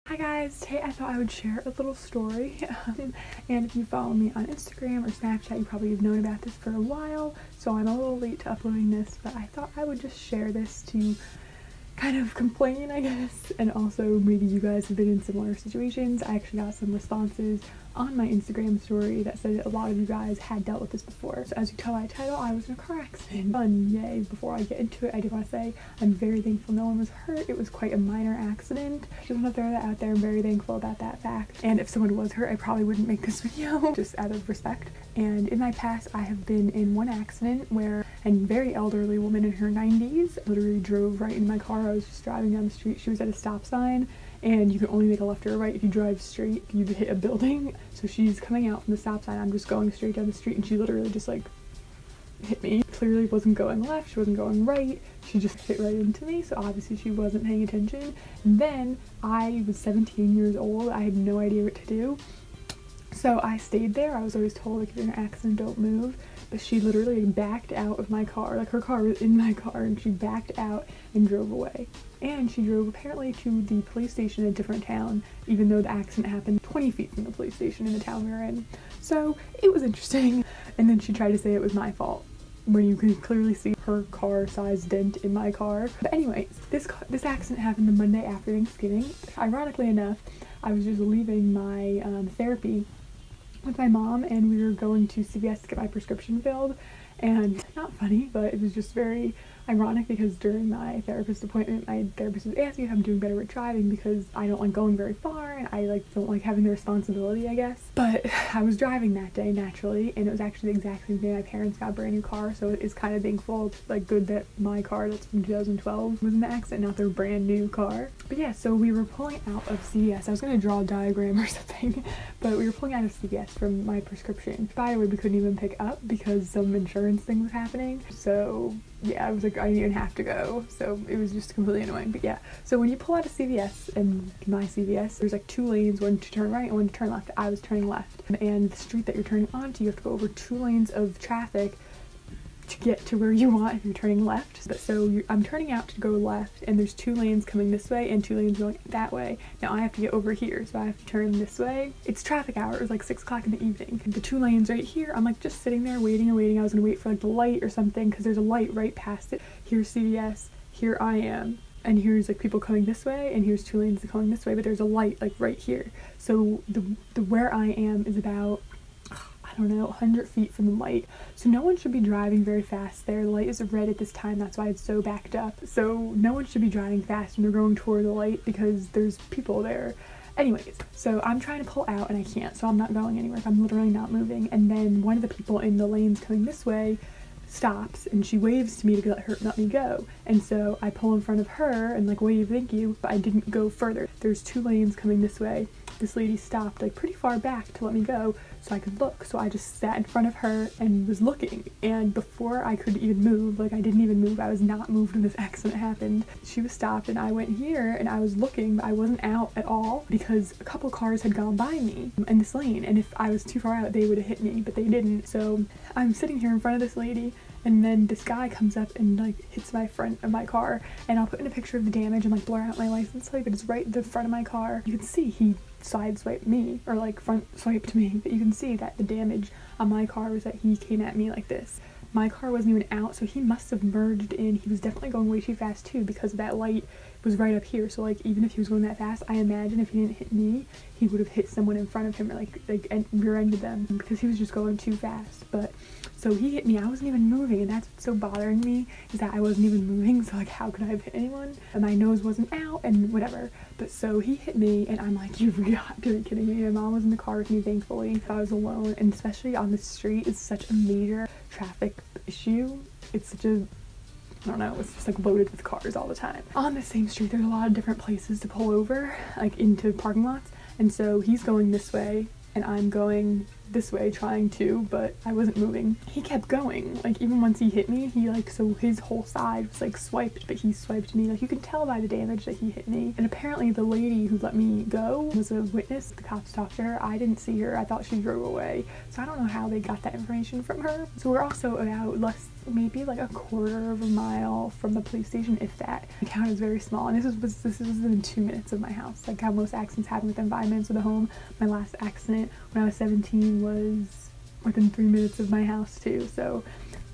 Hi guys, today I thought I would share a little story, and if you follow me on Instagram or Snapchat, you probably have known about this for a while, so I'm a little late to uploading this, but I thought I would just share this to kind of complain, I guess, and also maybe you guys have been in similar situations. I actually got some responses on my Instagram story that said a lot of you guys had dealt with this before. So as you tell by the title, I was in a car accident. Fun, yay. Before I get into it, I do want to say I'm very thankful no one was hurt. It was quite a minor accident. Just want to throw that out there. I'm very thankful about that fact. And if someone was hurt, I probably wouldn't make this video, just out of respect. And in my past, I have been in one accident where a very elderly woman in her 90s literally drove right in my car. I was just driving down the street. She was at a stop sign, and you can only make a left or a right if you drive straight. You hit a building. So she's coming out from the stop sign. I'm just going straight down the street, and she literally just like hit me. Clearly wasn't going left, she wasn't going right, she just hit right into me, so obviously she wasn't paying attention. And then I was 17 years old. I had no idea what to do. So I stayed there. I was always told, like, if you're in an accident, don't move. But she literally backed out of my car. Like, her car was in my car, and she backed out and drove away. And she drove apparently to the police station in a different town, even though the accident happened 20 feet from the police station in the town we were in. So it was interesting. And then she tried to say it was my fault, when you can clearly see her car-sized dent in my car. But anyways, this accident happened the Monday after Thanksgiving. Ironically enough, I was just leaving my therapy with my mom, and we were going to CVS to get my prescription filled. And not funny, but it was just very ironic because during my therapist appointment, my therapist was asking if I'm doing better with driving because I don't like going very far and I don't like having the responsibility, I guess. But I was driving that day naturally, and it was actually the exact same day my parents got a brand new car, so it is kind of thankful, like, good that my car that's from 2012 was in the accident, not their brand new car. But yeah, so we were pulling out of CVS. I was gonna draw a diagram or something, but we were pulling out of CVS from my prescription. By the way, we couldn't even pick up because some insurance thing was happening. So yeah, I was like, I didn't even have to go. So it was just completely annoying. But yeah, so when you pull out of CVS, and my CVS, there's like 2 lanes, one to turn right and one to turn left. I was turning left. And the street that you're turning onto, you have to go over 2 lanes of traffic to get to where you want if you're turning left. But so I'm turning out to go left, and there's 2 lanes coming this way and 2 lanes going that way. Now I have to get over here, so I have to turn this way. It's traffic hour. It was like 6 o'clock in the evening. The 2 lanes right here, I'm like just sitting there waiting and waiting. I was gonna wait for like the light or something because there's a light right past it. Here's CVS, here I am. And here's like people coming this way, and here's 2 lanes going this way, but there's a light like right here. So the where I am is about, I don't know, 100 feet from the light. So no one should be driving very fast there. The light is red at this time, that's why it's so backed up. So no one should be driving fast when they're going toward the light because there's people there. Anyways, so I'm trying to pull out and I can't, so I'm not going anywhere. I'm literally not moving. And then one of the people in the lanes coming this way stops, and she waves to me to let me go. And so I pull in front of her and like wave thank you, but I didn't go further. There's 2 lanes coming this way. This lady stopped like pretty far back to let me go so I could look. So I just sat in front of her and was looking, and before I could even move, like I didn't even move, I was not moved when this accident happened. She was stopped, and I went here and I was looking, but I wasn't out at all because a couple cars had gone by me in this lane, and if I was too far out they would have hit me, but they didn't. So I'm sitting here in front of this lady, and then this guy comes up and like hits my front of my car, and I'll put in a picture of the damage and like blur out my license plate, but it's right in the front of my car. You can see he sideswiped me, or like front swiped me, but you can see that the damage on my car was that he came at me like this. My car wasn't even out, so he must have merged in. He was definitely going way too fast too because that light was right up here. So like even if he was going that fast, I imagine if he didn't hit me, he would have hit someone in front of him, or like rear-ended them, because he was just going too fast. But so he hit me, I wasn't even moving, and that's what's so bothering me, is that I wasn't even moving, so like how could I have hit anyone? And my nose wasn't out and whatever. But so he hit me, and I'm like, you've got to be kidding me. My mom was in the car with me, thankfully. I was alone, and especially on the street, it's such a major traffic issue. It's such a, I don't know, it's just like loaded with cars all the time. On the same street, there's a lot of different places to pull over, like into parking lots. And so he's going this way, and I'm going this way trying to, but I wasn't moving. He kept going. Like, even once he hit me, he like, so his whole side was like swiped, but he swiped me. Like, you can tell by the damage that he hit me. And apparently the lady who let me go was a witness. The cops talked to her. I didn't see her. I thought she drove away. So I don't know how they got that information from her. So we're also about maybe like a quarter of a mile from the police station, if that. The town is very small, and this was within 2 minutes of my house. Like how most accidents happen within 5 minutes of the home. My last accident when I was 17 was within 3 minutes of my house too, so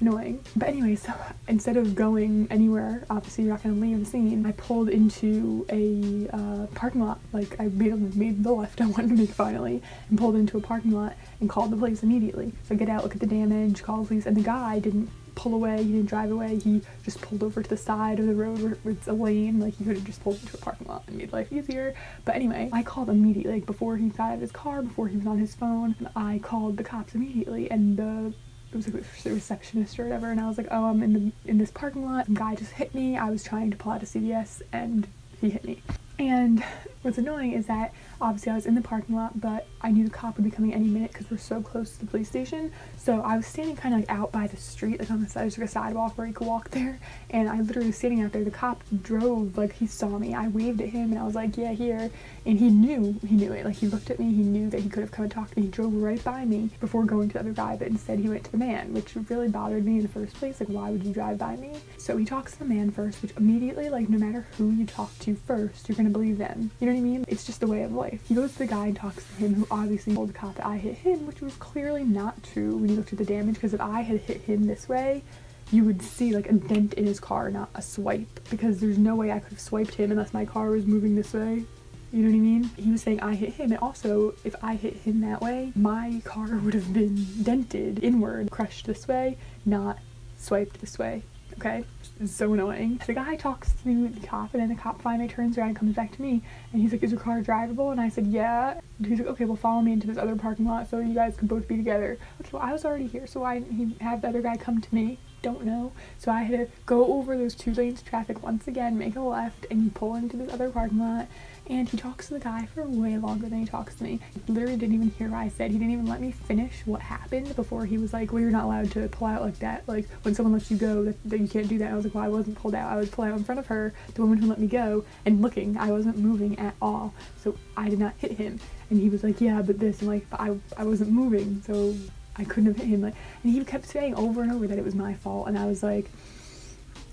annoying. But anyway, so instead of going anywhere, obviously you're not gonna leave the scene, I pulled into a parking lot. Like, I made the left I wanted to make finally, and pulled into a parking lot and called the police immediately. So I get out, look at the damage, call the police, and the guy didn't pull away, he didn't drive away, he just pulled over to the side of the road where it's a lane. Like, he could have just pulled into a parking lot and made life easier. But anyway, I called immediately, like before he got out of his car, before he was on his phone, I called the cops immediately, and it was like the receptionist or whatever, and I was like, oh, I'm in this parking lot, some guy just hit me, I was trying to pull out a CVS and he hit me. And what's annoying is that obviously I was in the parking lot, but I knew the cop would be coming any minute because we're so close to the police station. So I was standing kind of like out by the street, like on the side, there's like a sidewalk where you could walk there, and I literally was standing out there. The cop drove, like he saw me, I waved at him and I was like, yeah, here, and he knew it. Like, he looked at me, he knew that he could have come and talked to me. He drove right by me before going to the other guy, but instead he went to the man, which really bothered me in the first place. Like, why would you drive by me? So he talks to the man first, which immediately, like, no matter who you talk to first, you're gonna believe them. You know what I mean? It's just the way of life. He goes to the guy and talks to him, who obviously told the cop that I hit him, which was clearly not true when you looked at the damage, because if I had hit him this way, you would see like a dent in his car, not a swipe, because there's no way I could have swiped him unless my car was moving this way. You know what I mean? He was saying I hit him, and also if I hit him that way, my car would have been dented inward, crushed this way, not swiped this way. Okay? It's so annoying. The guy talks to the cop, and then the cop finally turns around and comes back to me, and he's like, is your car drivable? And I said, yeah. He's like, okay, well, follow me into this other parking lot so you guys can both be together. Okay, well, I was already here, so why didn't he have the other guy come to me? Don't know. So I had to go over those 2 lanes of traffic once again, make a left, and pull into this other parking lot. And he talks to the guy for way longer than he talks to me. He literally didn't even hear what I said. He didn't even let me finish what happened before he was like, well, you're not allowed to pull out like that. Like, when someone lets you go, that you can't do that. And I was like, well, I wasn't pulled out. I was pulled out in front of her, the woman who let me go, and looking. I wasn't moving at all. So I did not hit him. And he was like, yeah, but this. And like, but I wasn't moving, so I couldn't have hit him. Like, and he kept saying over and over that it was my fault. And I was like,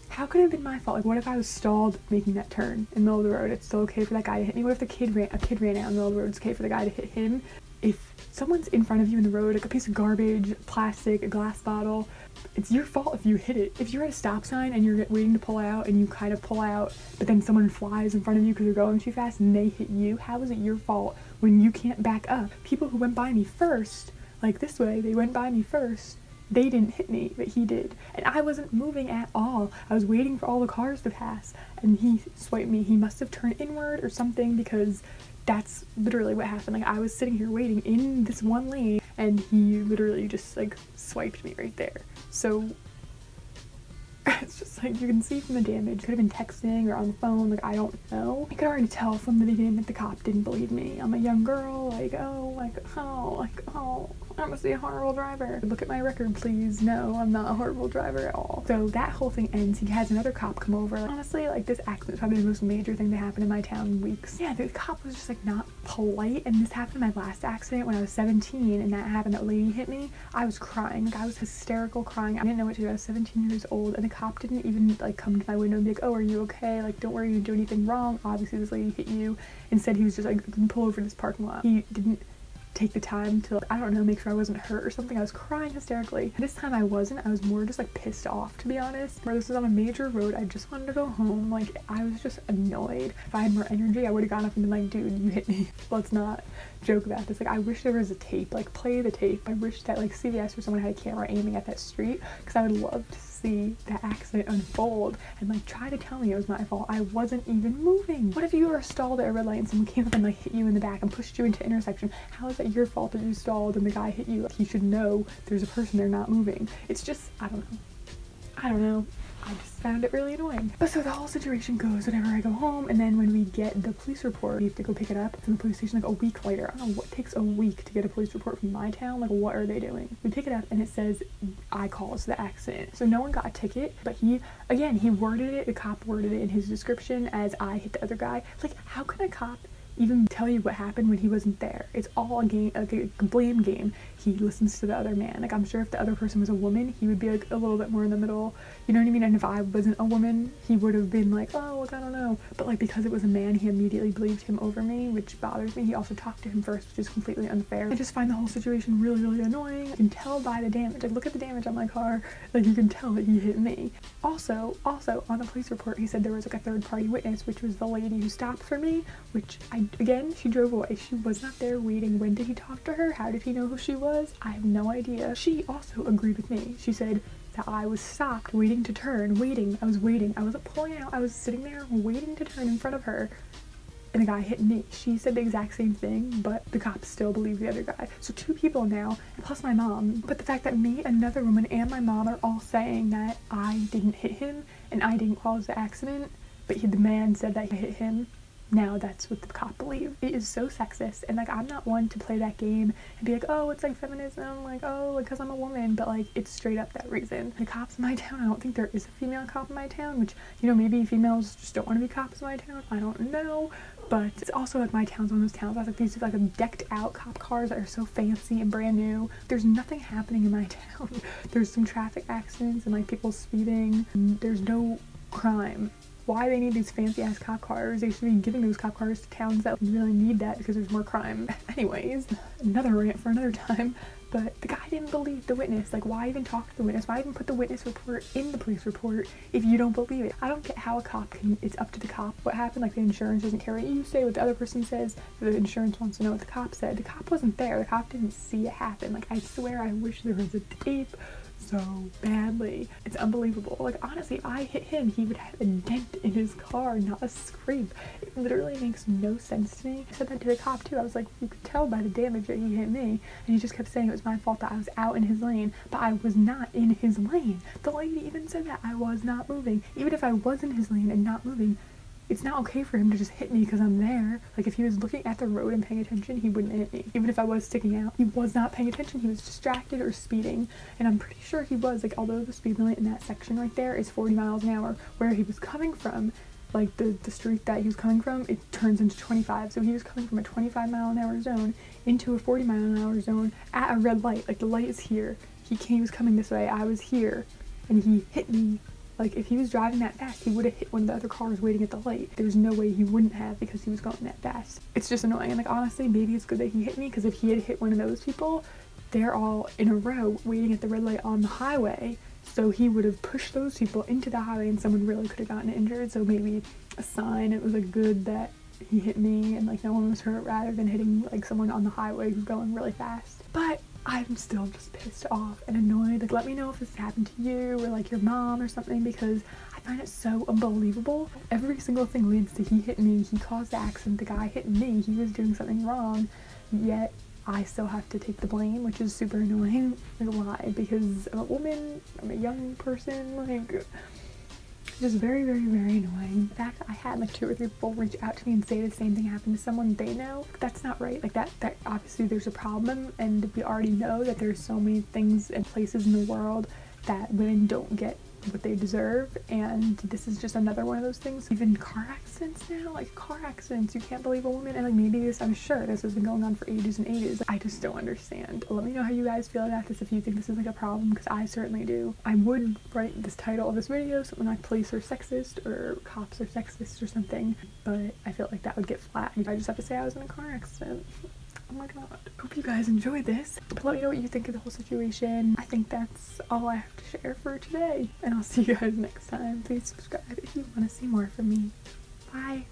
how could it have been my fault? Like, what if I was stalled making that turn in the middle of the road? It's still okay for that guy to hit me. What if a kid ran out in the middle of the road? It's okay for the guy to hit him. If someone's in front of you in the road, like a piece of garbage, plastic, a glass bottle, it's your fault if you hit it. If you're at a stop sign and you're waiting to pull out and you kind of pull out, but then someone flies in front of you because they're going too fast and they hit you, how is it your fault when you can't back up? People who went by me first, like this way, they went by me first. They didn't hit me, but he did. And I wasn't moving at all. I was waiting for all the cars to pass, and he swiped me. He must have turned inward or something, because that's literally what happened. Like, I was sitting here waiting in this one lane, and he literally just, like, swiped me right there. So it's just like, you can see from the damage, could have been texting or on the phone, like, I don't know. I could already tell from the beginning that the cop didn't believe me. I'm a young girl, I must be a horrible driver. Look at my record, please. No, I'm not a horrible driver at all. So that whole thing ends. He has another cop come over. Like, honestly, like, this accident is probably the most major thing to happen in my town in weeks. Yeah, the cop was just like not polite, and this happened in my last accident when I was 17, and that happened. That lady hit me. I was crying. Like, I was hysterical crying. I didn't know what to do. I was 17 years old, and the cop didn't even like come to my window and be like, oh, are you okay? Like, don't worry, you didn't do anything wrong. Obviously, this lady hit you. Instead, he was just like, pull over this parking lot. He didn't take the time to, I don't know, make sure I wasn't hurt or something. I was crying hysterically. This time I wasn't. I was more just like pissed off, to be honest. Where this was on a major road, I just wanted to go home. Like, I was just annoyed. If I had more energy, I would have gone up and been like, dude, you hit me. Let's not joke about this. Like, I wish there was a tape. Like, play the tape. I wish that like CVS or someone had a camera aiming at that street, because I would love to see that accident unfold and like try to tell me it was my fault. I wasn't even moving. What if you were stalled at a red light and someone came up and like hit you in the back and pushed you into the intersection? How is that your fault that you stalled and the guy hit you? Like, he should know there's a person there not moving. It's just, I don't know. I just found it really annoying. But so the whole situation goes whenever I go home, and then when we get the police report, we have to go pick it up from the police station like a week later. I don't know what takes a week to get a police report from my town. Like, what are they doing? We pick it up and it says I caused the accident. So no one got a ticket, but he worded it, the cop worded it in his description as I hit the other guy. Like, how can a cop even tell you what happened when he wasn't there? It's all a game, like a blame game. He listens to the other man. Like, I'm sure if the other person was a woman, he would be like a little bit more in the middle, you know what I mean? And if I wasn't a woman, he would have been like, oh, like, I don't know. But like, because it was a man, he immediately believed him over me, which bothers me. He also talked to him first, which is completely unfair. I just find the whole situation really, really annoying. You can tell by the damage. Like, look at the damage on my car. Like, you can tell that he hit me. Also on the police report, he said there was like a third-party witness, which was the lady who stopped for me, which again, she drove away. She was not there waiting. When did he talk to her? How did he know who she was? I have no idea. She also agreed with me. She said that I was stopped, waiting to turn, waiting. I was waiting. I wasn't pulling out. I was sitting there waiting to turn in front of her, and the guy hit me. She said the exact same thing, but the cops still believe the other guy. So 2 people now, plus my mom. But the fact that me, another woman, and my mom are all saying that I didn't hit him and I didn't cause the accident, but the man said that he hit him. Now that's what the cop believed. It is so sexist, and like, I'm not one to play that game and be like, oh, it's like feminism, like, oh, like, because I'm a woman, but like, it's straight up that reason. The cops in my town, I don't think there is a female cop in my town, which, you know, maybe females just don't want to be cops in my town, I don't know. But it's also like, my town's one of those towns that like these like decked out cop cars that are so fancy and brand new. There's nothing happening in my town. There's some traffic accidents and like people speeding, and there's no crime. Why they need these fancy ass cop cars? They should be giving those cop cars to towns that really need that because there's more crime. Anyways, another rant for another time. But the guy didn't believe the witness. Like, why even talk to the witness? Why even put the witness report in the police report if you don't believe it? I don't get how a cop can, it's up to the cop what happened. Like, the insurance doesn't care what you say, what the other person says. The insurance wants to know what the cop said. The cop wasn't there. The cop didn't see it happen. Like, I swear I wish there was a tape so badly. It's unbelievable. Like, honestly, if I hit him, he would have a dent in his car, not a scrape. It literally makes no sense to me. I said that to the cop too. I was like, you could tell by the damage that he hit me, and he just kept saying it was my fault that I was out in his lane, but I was not in his lane. The lady even said that I was not moving. Even if I was in his lane and not moving, it's not okay for him to just hit me because I'm there. Like, if he was looking at the road and paying attention, he wouldn't hit me. Even if I was sticking out, he was not paying attention. He was distracted or speeding. And I'm pretty sure he was, like, although the speed limit in that section right there is 40 miles an hour, where he was coming from, like, the street that he was coming from, it turns into 25. So he was coming from a 25 mile an hour zone into a 40 mile an hour zone at a red light. Like, the light is here. He was coming this way. I was here. And he hit me. Like, if he was driving that fast, he would have hit one of the other cars waiting at the light. There's no way he wouldn't have because he was going that fast. It's just annoying. And like, honestly, maybe it's good that he hit me, because if he had hit one of those people, they're all in a row waiting at the red light on the highway. So he would have pushed those people into the highway and someone really could have gotten injured. So maybe a sign, it was like good that he hit me and like no one was hurt, rather than hitting like someone on the highway who's going really fast. But I'm still just pissed off and annoyed. Like, let me know if this happened to you or like your mom or something, because I find it so unbelievable. Every single thing leads to he hit me, he caused the accident, the guy hit me, he was doing something wrong, yet I still have to take the blame, which is super annoying. Like, why? Because I'm a woman, I'm a young person, like, just very, very, very annoying. The fact that I had like 2 or 3 people reach out to me and say the same thing happened to someone they know, that's not right. Like, that obviously there's a problem, and we already know that there's so many things and places in the world that women don't get what they deserve, and this is just another one of those things. Even car accidents now, like car accidents, you can't believe a woman, and like maybe this, I'm sure this has been going on for ages and ages. I just don't understand. Let me know how you guys feel about this, if you think this is like a problem, because I certainly do. I would write this title of this video something like police are sexist or cops are sexist or something, but I feel like that would get flagged. I just have to say I was in a car accident. Oh my god. Hope you guys enjoyed this. But let me know what you think of the whole situation. I think that's all I have to share for today. And I'll see you guys next time. Please subscribe if you want to see more from me. Bye.